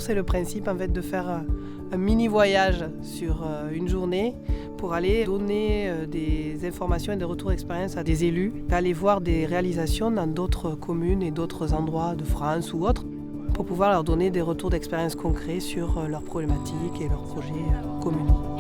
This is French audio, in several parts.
c'est le principe en fait de faire un mini voyage sur une journée pour aller donner des informations et des retours d'expérience à des élus, aller voir des réalisations dans d'autres communes et d'autres endroits de France ou autres, pour pouvoir leur donner des retours d'expérience concrets sur leurs problématiques et leurs projets communaux.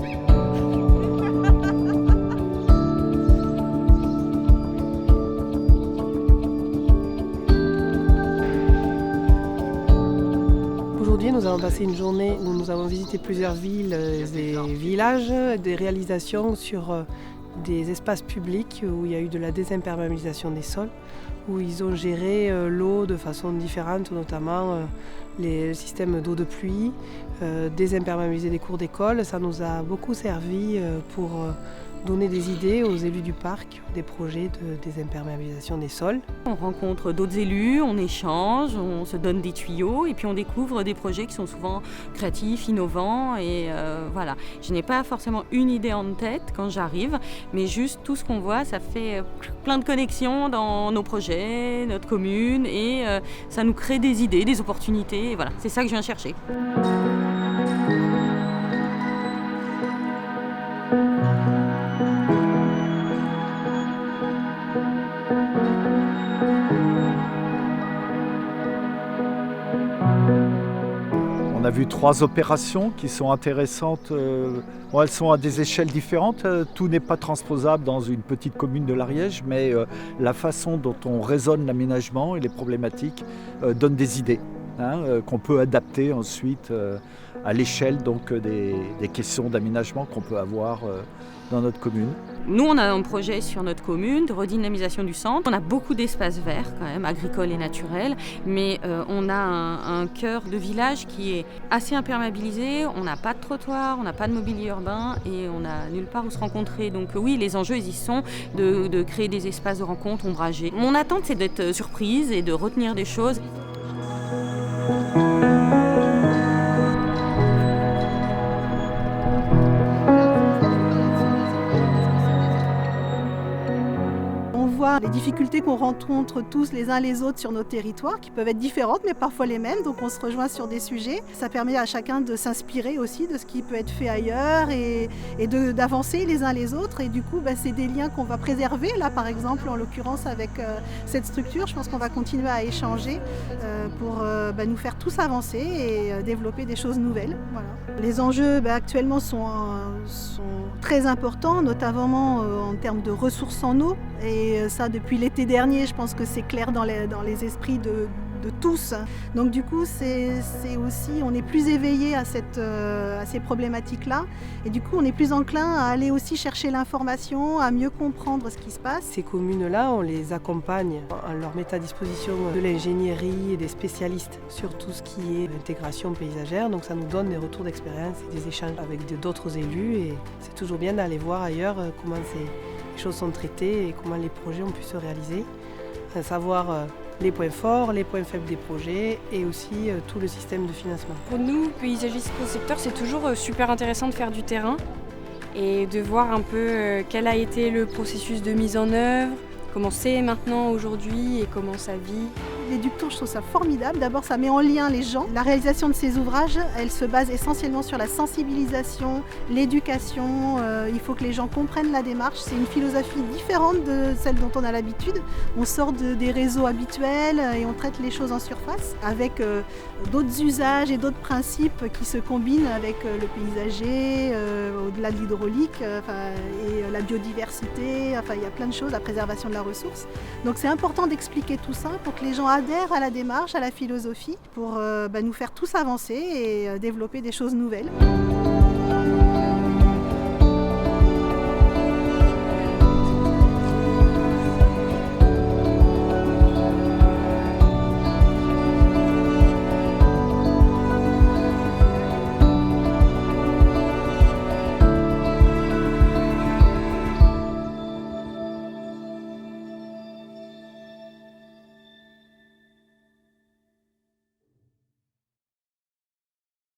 Aujourd'hui, nous avons passé une journée où nous avons visité plusieurs villes et villages, des réalisations sur des espaces publics où il y a eu de la désimperméabilisation des sols, où ils ont géré l'eau de façon différente, notamment les systèmes d'eau de pluie, désimperméabiliser des cours d'école. Ça nous a beaucoup servi pour donner des idées aux élus du parc, des projets de désimperméabilisation des sols. On rencontre d'autres élus, on échange, on se donne des tuyaux et puis on découvre des projets qui sont souvent créatifs, innovants et voilà. Je n'ai pas forcément une idée en tête quand j'arrive, mais juste tout ce qu'on voit, ça fait plein de connexions dans nos projets, notre commune et ça nous crée des idées, des opportunités et voilà, c'est ça que je viens chercher. On a vu 3 opérations qui sont intéressantes. Elles sont à des échelles différentes. Tout n'est pas transposable dans une petite commune de l'Ariège, mais la façon dont on raisonne l'aménagement et les problématiques donne des idées qu'on peut adapter ensuite à l'échelle donc, des questions d'aménagement qu'on peut avoir dans notre commune. Nous, on a un projet sur notre commune de redynamisation du centre. On a beaucoup d'espaces verts quand même, agricoles et naturels, mais on a un cœur de village qui est assez imperméabilisé. On n'a pas de trottoir, on n'a pas de mobilier urbain et on n'a nulle part où se rencontrer. Donc oui, les enjeux, ils y sont de créer des espaces de rencontre ombragés. Mon attente, c'est d'être surprise et de retenir des choses. Les difficultés qu'on rencontre tous les uns les autres sur nos territoires, qui peuvent être différentes mais parfois les mêmes, donc on se rejoint sur des sujets. Ça permet à chacun de s'inspirer aussi de ce qui peut être fait ailleurs et d'avancer les uns les autres. Et du coup, c'est des liens qu'on va préserver. Là, par exemple, en l'occurrence avec cette structure, je pense qu'on va continuer à échanger pour nous faire tous avancer et développer des choses nouvelles. Voilà. Les enjeux actuellement sont très importants, notamment en termes de ressources en eau. Et ça, depuis l'été dernier, je pense que c'est clair dans les esprits de tous. Donc du coup, c'est aussi, on est plus éveillé à ces problématiques-là. Et du coup, on est plus enclin à aller aussi chercher l'information, à mieux comprendre ce qui se passe. Ces communes-là, on les accompagne en leur mettant à disposition de l'ingénierie et des spécialistes sur tout ce qui est intégration paysagère. Donc ça nous donne des retours d'expérience et des échanges avec d'autres élus. Et c'est toujours bien d'aller voir ailleurs comment les choses sont traitées et comment les projets ont pu se réaliser. À savoir les points forts, les points faibles des projets et aussi tout le système de financement. Pour nous, paysagistes concepteurs, c'est toujours super intéressant de faire du terrain et de voir un peu quel a été le processus de mise en œuvre, comment c'est maintenant aujourd'hui et comment ça vit. Les Ductons, je trouve ça formidable. D'abord, ça met en lien les gens. La réalisation de ces ouvrages, elle se base essentiellement sur la sensibilisation, l'éducation. Il faut que les gens comprennent la démarche. C'est une philosophie différente de celle dont on a l'habitude. On sort des réseaux habituels et on traite les choses en surface avec d'autres usages et d'autres principes qui se combinent avec le paysager, au-delà de l'hydraulique et la biodiversité. Il y a plein de choses, la préservation de la ressource. Donc c'est important d'expliquer tout ça pour que les gens adhèrent à la démarche, à la philosophie, pour nous faire tous avancer et développer des choses nouvelles.